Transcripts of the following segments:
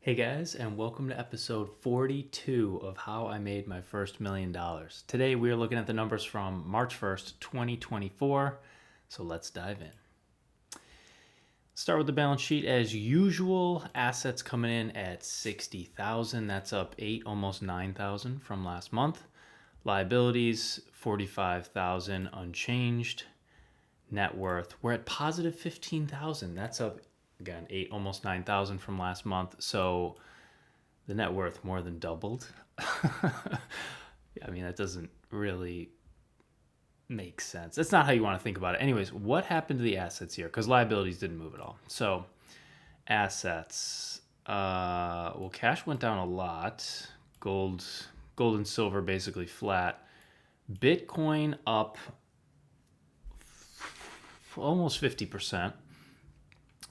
Hey guys, and welcome to episode 42 of How I Made My First $1 Million. Today we are looking at the numbers from March 1st, 2024, so let's dive in. Start with the balance sheet as usual. Assets coming in at $60,000. That's up 8, almost $9,000 from last month. Liabilities, $45,000 unchanged. Net worth, we're at positive $15,000. That's up again 8, almost $9,000 from last month. So the net worth more than doubled. I mean, that doesn't really make sense. That's not how you want to think about it. Anyways, what happened to the assets here? Because liabilities didn't move at all. So assets, well, cash went down a lot. Gold and silver basically flat. Bitcoin up almost 50%.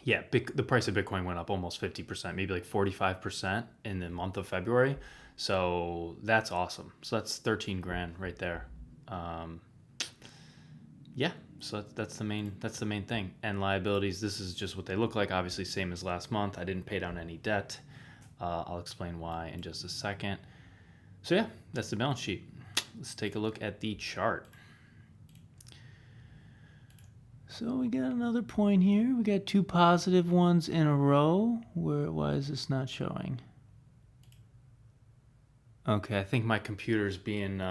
Yeah, the price of Bitcoin went up almost 50%, maybe like 45% in the month of February. So that's awesome. So that's 13 grand right there. Yeah, so that's the main thing. And liabilities, this is just what they look like. Obviously, same as last month. I didn't pay down any debt. I'll explain why in just a second. So yeah, that's the balance sheet. Let's take a look at the chart. So we got another point here. We got two positive ones in a row. Why is this not showing? Okay, I think my computer's being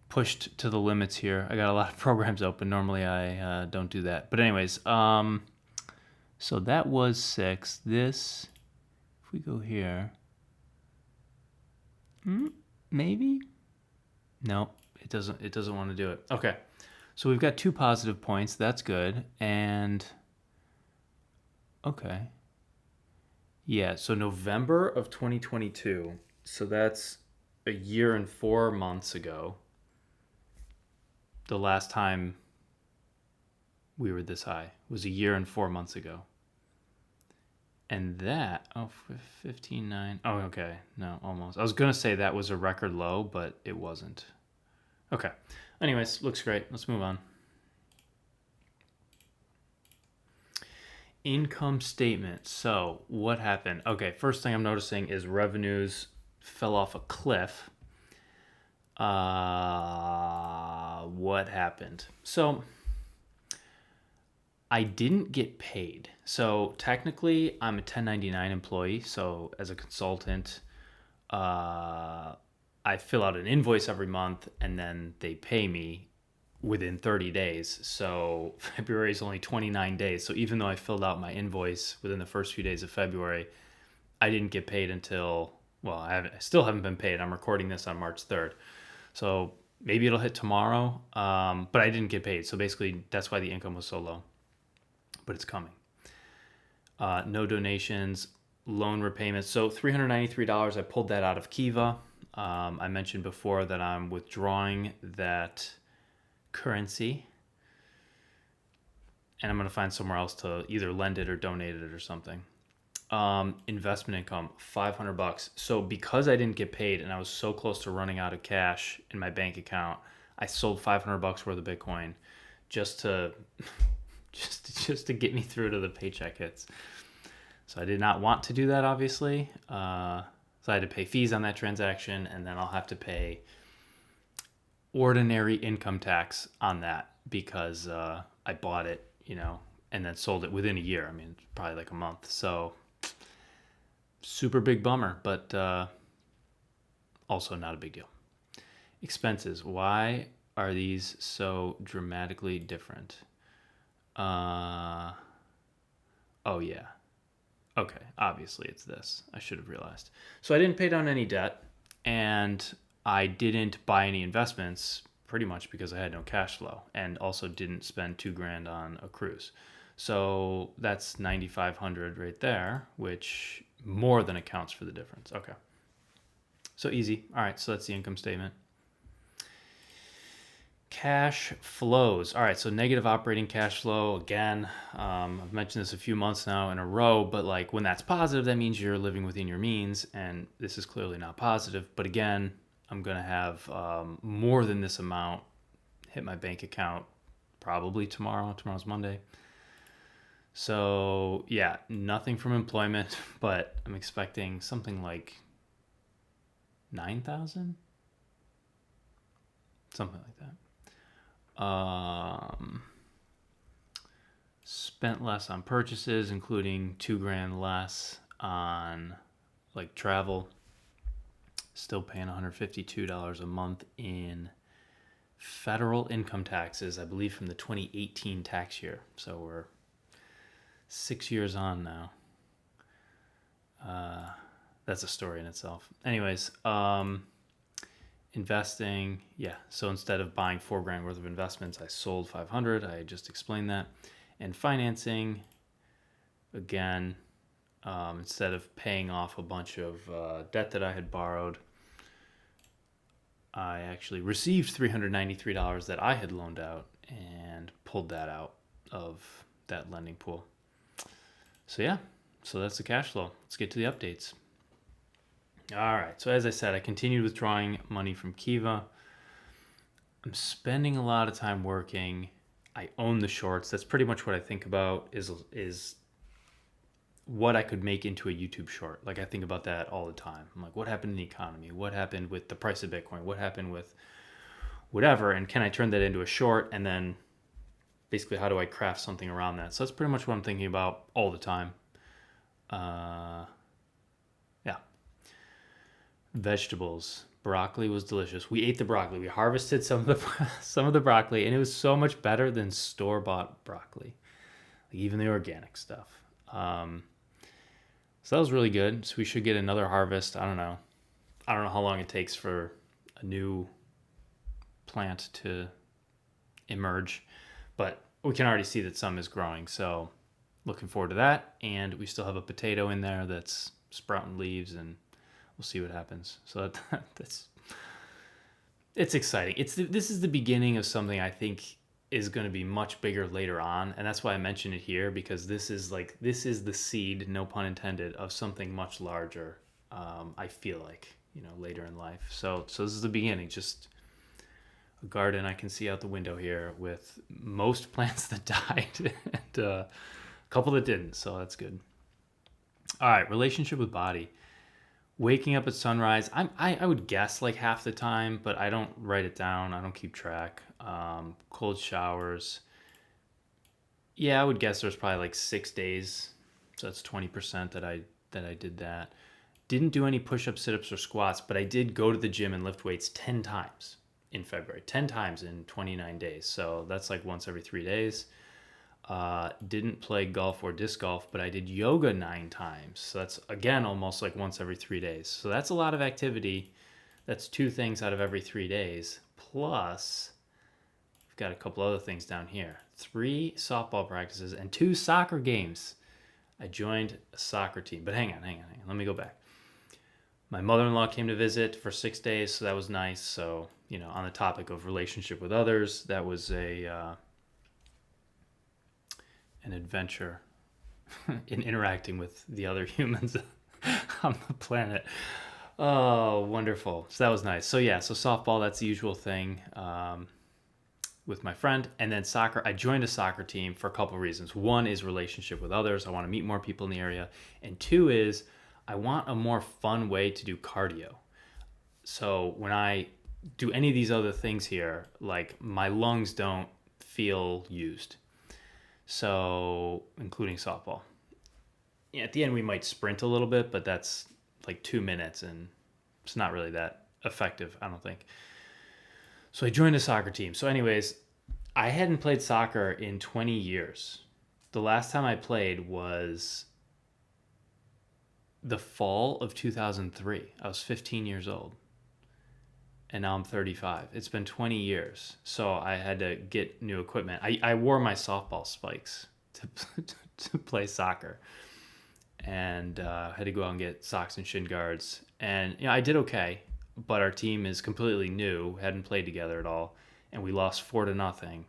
pushed to the limits here. I got a lot of programs open. Normally I don't do that. But anyways, so that was 6. This, if we go here, maybe? No, it doesn't want to do it. Okay. So we've got 2 positive points. That's good. And okay. Yeah, so November of 2022. So that's a year and 4 months ago. The last time we were this high was a year and 4 months ago. And that, 15.9. Oh, okay. No, almost. I was going to say that was a record low, but it wasn't. Okay. Anyways, looks great. Let's move on. Income statement. So what happened? Okay, first thing I'm noticing is revenues fell off a cliff. What happened? So I didn't get paid. So technically I'm a 1099 employee. So as a consultant, I fill out an invoice every month and then they pay me within 30 days. So February is only 29 days. So even though I filled out my invoice within the first few days of February, I didn't get paid until, well, I still haven't been paid. I'm recording this on March 3rd. So maybe it'll hit tomorrow, but I didn't get paid. So basically that's why the income was so low, but it's coming. No donations, loan repayments. So $393, I pulled that out of Kiva. I mentioned before that I'm withdrawing that currency and I'm going to find somewhere else to either lend it or donate it or something. Investment income, $500. So because I didn't get paid and I was so close to running out of cash in my bank account, I sold $500 worth of Bitcoin just to get me through to the paycheck hits. So I did not want to do that, obviously. So I had to pay fees on that transaction, and then I'll have to pay ordinary income tax on that because I bought it, and then sold it within a year. I mean, probably like a month. So super big bummer, but also not a big deal. Expenses. Why are these so dramatically different? Oh, yeah. Okay, obviously it's this. I should have realized. So I didn't pay down any debt, and I didn't buy any investments pretty much because I had no cash flow, and also didn't spend $2,000 on a cruise. So that's $9,500 right there, which more than accounts for the difference. Okay. So easy. All right, so that's the income statement. Cash flows. All right, so negative operating cash flow. Again, I've mentioned this a few months now in a row, but like when that's positive, that means you're living within your means, and this is clearly not positive. But again, I'm going to have more than this amount hit my bank account probably tomorrow. Tomorrow's Monday. So yeah, nothing from employment, but I'm expecting something like 9,000, something like that. Spent less on purchases, including $2,000 less on like travel. Still paying $152 a month in federal income taxes, I believe from the 2018 tax year. So we're 6 years on now. That's a story in itself. Anyways, investing, yeah. So instead of buying $4,000 worth of investments, I sold 500. I just explained that. And financing, again, instead of paying off a bunch of debt that I had borrowed, I actually received $393 that I had loaned out and pulled that out of that lending pool. So yeah, so that's the cash flow. Let's get to the updates. All right, so as I said, I continued withdrawing money from Kiva. I'm spending a lot of time working. I own the shorts. That's pretty much what I think about is what I could make into a YouTube short. Like I think about that all the time. I'm like, what happened in the economy? What happened with the price of Bitcoin? What happened with whatever? And can I turn that into a short? And then basically how do I craft something around that? So that's pretty much what I'm thinking about all the time. Yeah. Vegetables. Broccoli was delicious. We ate the broccoli. We harvested some of the broccoli, and it was so much better than store-bought broccoli, like even the organic stuff. So that was really good. So we should get another harvest. I don't know how long it takes for a new plant to emerge, but we can already see that some is growing. So looking forward to that. And we still have a potato in there that's sprouting leaves, and we'll see what happens. So it's exciting. This is the beginning of something I think is going to be much bigger later on, and that's why I mention it here, because this is the seed, no pun intended, of something much larger. I feel like, later in life. So this is the beginning. Just a garden I can see out the window here with most plants that died and a couple that didn't. So that's good. All right, relationship with body. Waking up at sunrise, I would guess like half the time, but I don't write it down. I don't keep track. Cold showers. Yeah, I would guess there's probably like 6 days. So that's 20% that I did that. Didn't do any push-ups, sit-ups, or squats, but I did go to the gym and lift weights 10 times in February. 10 times in 29 days. So that's like once every 3 days. Didn't play golf or disc golf, but I did yoga 9 times. So that's, again, almost like once every 3 days. So that's a lot of activity. That's 2 things out of every 3 days. Plus, I've got a couple other things down here. 3 softball practices and 2 soccer games. I joined a soccer team. But hang on. Let me go back. My mother-in-law came to visit for 6 days, so that was nice. So, on the topic of relationship with others, that was an adventure in interacting with the other humans on the planet. Oh, wonderful. So that was nice. So yeah, so softball, that's the usual thing with my friend. And then soccer, I joined a soccer team for a couple of reasons. One is relationship with others. I want to meet more people in the area. And 2 is I want a more fun way to do cardio. So when I do any of these other things here, like my lungs don't feel used. So, including softball. Yeah, at the end, we might sprint a little bit, but that's like 2 minutes, and it's not really that effective, I don't think. So I joined a soccer team. So anyways, I hadn't played soccer in 20 years. The last time I played was the fall of 2003. I was 15 years old. And now I'm 35. It's been 20 years. So I had to get new equipment. I wore my softball spikes to play soccer. And had to go out and get socks and shin guards. And I did okay. But our team is completely new. Hadn't played together at all. And we lost 4-0.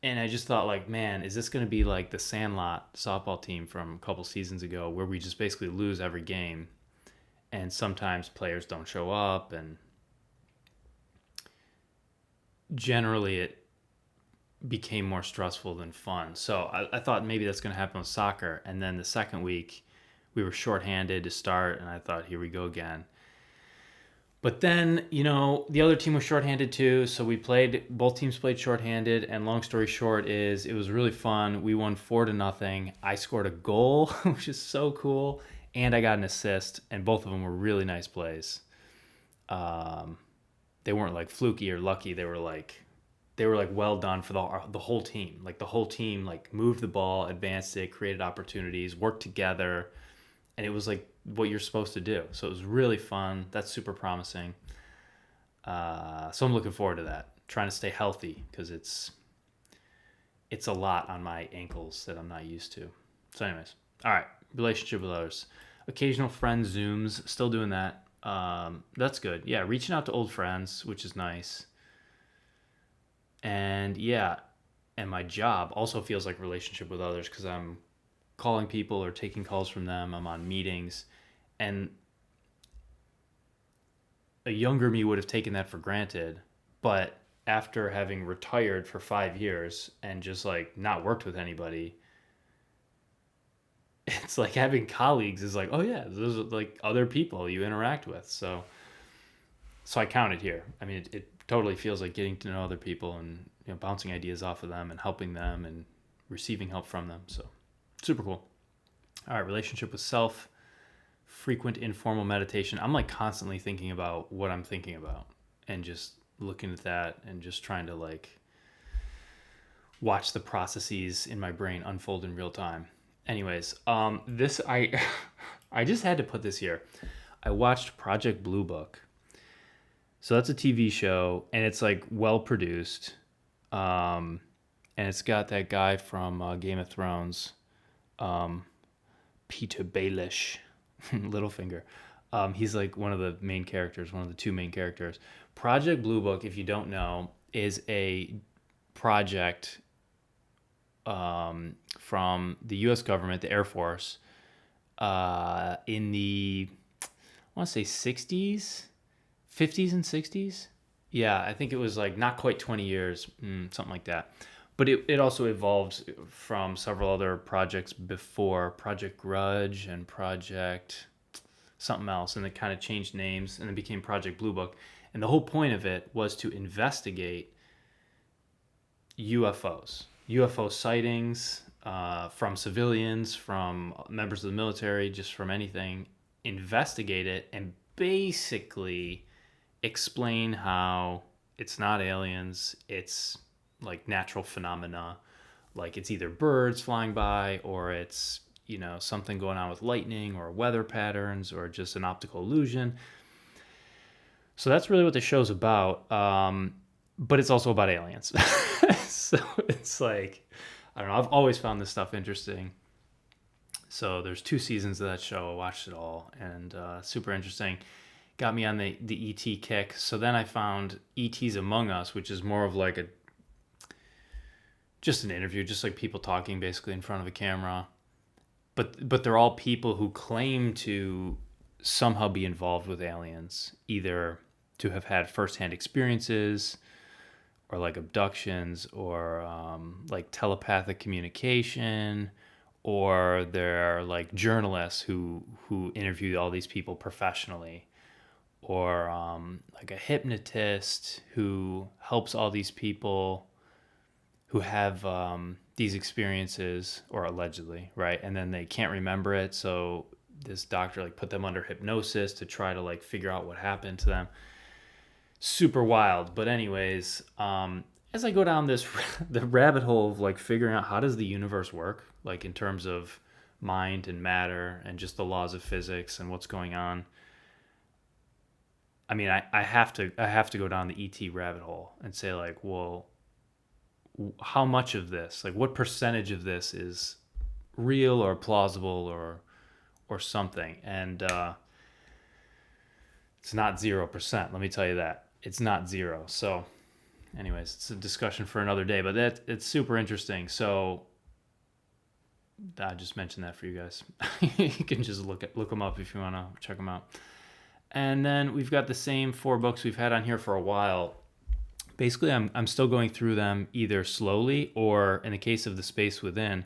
And I just thought, like, man, is this going to be like the Sandlot softball team from a couple seasons ago, where we just basically lose every game? And sometimes players don't show up, and generally it became more stressful than fun. So I thought maybe that's going to happen with soccer. And then the second week, we were shorthanded to start, and I thought, here we go again. But then, the other team was shorthanded too, so both teams played shorthanded, and long story short is it was really fun. We won 4-0. I scored a goal, which is so cool, and I got an assist, and both of them were really nice plays. They weren't like fluky or lucky. They were like well done for the whole team. Like the whole team like moved the ball, advanced it, created opportunities, worked together, and it was like what you're supposed to do. So it was really fun. That's super promising. So I'm looking forward to that. Trying to stay healthy because it's a lot on my ankles that I'm not used to. So anyways, all right. Relationship with others. Occasional friend Zooms. Still doing that. That's good. Yeah, reaching out to old friends, which is nice. And yeah, and my job also feels like relationship with others because I'm calling people or taking calls from them. I'm on meetings. And a younger me would have taken that for granted. But after having retired for 5 years and just like not worked with anybody, it's like having colleagues is like, oh yeah, those are like other people you interact with. So I count it here. I mean, it totally feels like getting to know other people and bouncing ideas off of them and helping them and receiving help from them. So super cool. All right, relationship with self, frequent informal meditation. I'm like constantly thinking about what I'm thinking about and just looking at that and just trying to like watch the processes in my brain unfold in real time. Anyways, this I just had to put this here. I watched Project Blue Book. So that's a TV show, and it's like well produced, and it's got that guy from Game of Thrones, Peter Baelish, Littlefinger. He's like one of the main characters, one of the two main characters. Project Blue Book, if you don't know, is a project from the U.S. government, the Air Force, in the, I want to say 60s, 50s and 60s. Yeah, I think it was like not quite 20 years, something like that. But it also evolved from several other projects before, Project Grudge and Project something else, and it kind of changed names and it became Project Blue Book. And the whole point of it was to investigate UFO sightings from civilians, from members of the military, just from anything, investigate it and basically explain how it's not aliens, it's like natural phenomena, like it's either birds flying by or it's something going on with lightning or weather patterns or just an optical illusion. So that's really what the show's about, but it's also about aliens. So it's like, I don't know, I've always found this stuff interesting. So there's 2 seasons of that show. I watched it all, and super interesting. Got me on the E.T. kick. So then I found E.T.'s Among Us, which is more of like just an interview, just like people talking basically in front of a camera. But they're all people who claim to somehow be involved with aliens, either to have had firsthand experiences or like abductions or like telepathic communication, or they're like journalists who interview all these people professionally, or like a hypnotist who helps all these people who have these experiences, or allegedly, right? And then they can't remember it, so this doctor like put them under hypnosis to try to like figure out what happened to them. Super wild. But anyways, as I go down the rabbit hole of like figuring out how does the universe work, like in terms of mind and matter and just the laws of physics and what's going on. I mean, I have to go down the ET rabbit hole and say like, well, how much of this, like what percentage of this is real or plausible or something? And it's not 0%. Let me tell you that. It's not 0. So anyways, it's a discussion for another day, but it's super interesting. So I just mentioned that for you guys. You can just look them up if you want to check them out. And then we've got the same 4 books we've had on here for a while. Basically, I'm still going through them either slowly or, in the case of The Space Within,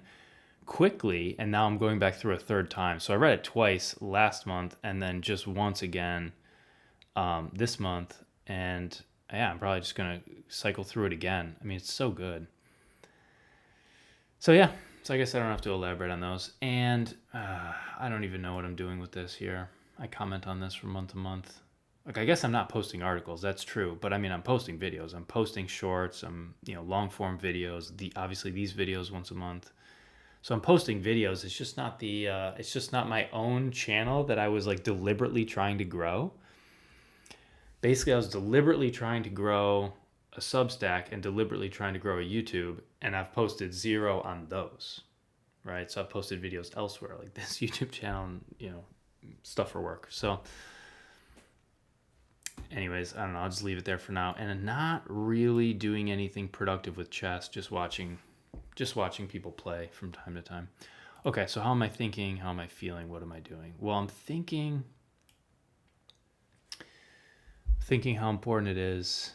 quickly, and now I'm going back through a third time. So I read it twice last month and then just once again this month. And yeah, I'm probably just going to cycle through it again. I mean, it's so good. So yeah, so I guess I don't have to elaborate on those. And I don't even know what I'm doing with this here. I comment on this from month to month. Like, I guess I'm not posting articles. That's true. But I mean, I'm posting videos. I'm posting shorts. I'm, long form videos. Obviously these videos once a month. So I'm posting videos. It's just not it's just not my own channel that I was like deliberately trying to grow. Basically, I was deliberately trying to grow a Substack and deliberately trying to grow a YouTube, and I've posted 0 on those, right? So I've posted videos elsewhere, like this YouTube channel and, stuff for work. So anyways, I don't know. I'll just leave it there for now. And I'm not really doing anything productive with chess, just watching people play from time to time. Okay, so how am I thinking? How am I feeling? What am I doing? Well, I'm thinking how important it is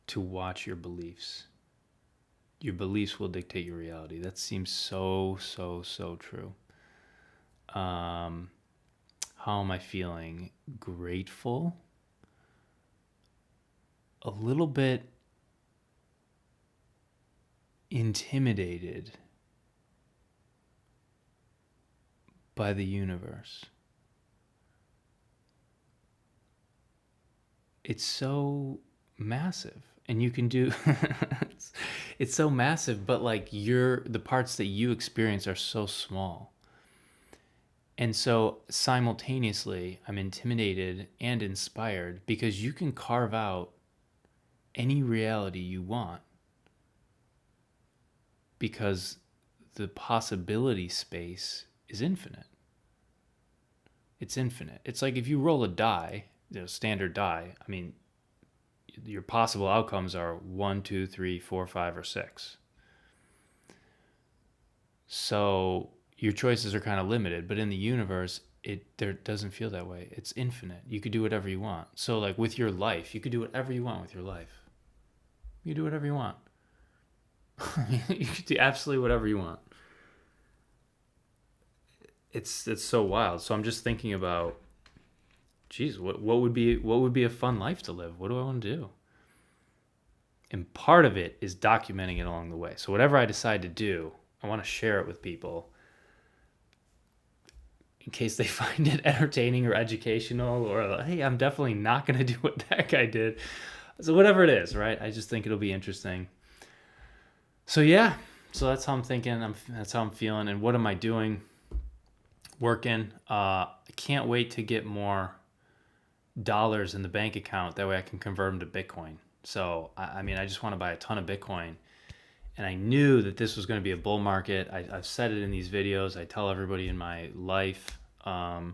to watch your beliefs. Your beliefs will dictate your reality. That seems so true. How am I feeling? Grateful. A little bit intimidated by the universe. It's so massive, and you can do it's so massive, but like the parts that you experience are so small. And so simultaneously, I'm intimidated and inspired because you can carve out any reality you want, because the possibility space is infinite. It's infinite. It's like if you roll a die, standard die, I mean, your possible outcomes are 1, 2, 3, 4, 5, or 6. So your choices are kind of limited, but in the universe, there doesn't feel that way. It's infinite. You could do whatever you want. So like with your life, you could do whatever you want with your life. You do whatever you want. You could do absolutely whatever you want. It's so wild. So I'm just thinking about, geez, what would be a fun life to live? What do I want to do? And part of it is documenting it along the way. So whatever I decide to do, I want to share it with people in case they find it entertaining or educational, or like, hey, I'm definitely not going to do what that guy did. So whatever it is, right? I just think it'll be interesting. So yeah, so that's how I'm thinking. That's how I'm feeling. And what am I doing? Working. I can't wait to get more dollars in the bank account. That way I can convert them to Bitcoin. So, I mean, I just want to buy a ton of Bitcoin. And I knew that this was going to be a bull market. I've said it in these videos. I tell everybody in my life. And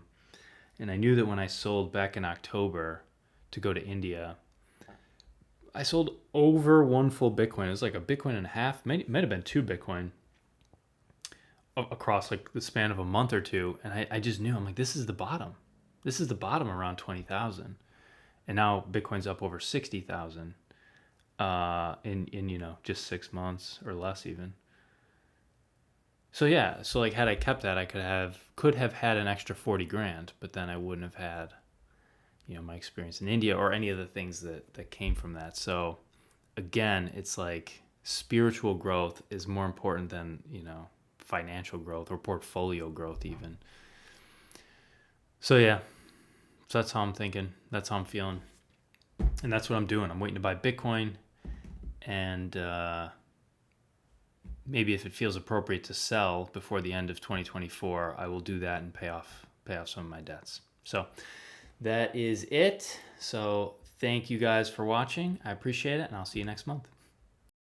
I knew that when I sold back in October to go to India, I sold over 1 full Bitcoin. It was like a Bitcoin and a half. Might have been 2 Bitcoin across like the span of a month or two. And I just knew, I'm like, this is the bottom. This is the bottom around 20,000. And now Bitcoin's up over 60,000 in just 6 months or less even. So yeah, so like had I kept that, I could have had an extra 40 grand, but then I wouldn't have had my experience in India or any of the things that came from that. So again, it's like spiritual growth is more important than financial growth or portfolio growth even. So yeah, so that's how I'm thinking. That's how I'm feeling. And that's what I'm doing. I'm waiting to buy Bitcoin. And maybe if it feels appropriate to sell before the end of 2024, I will do that and pay off some of my debts. So that is it. So thank you guys for watching. I appreciate it. And I'll see you next month.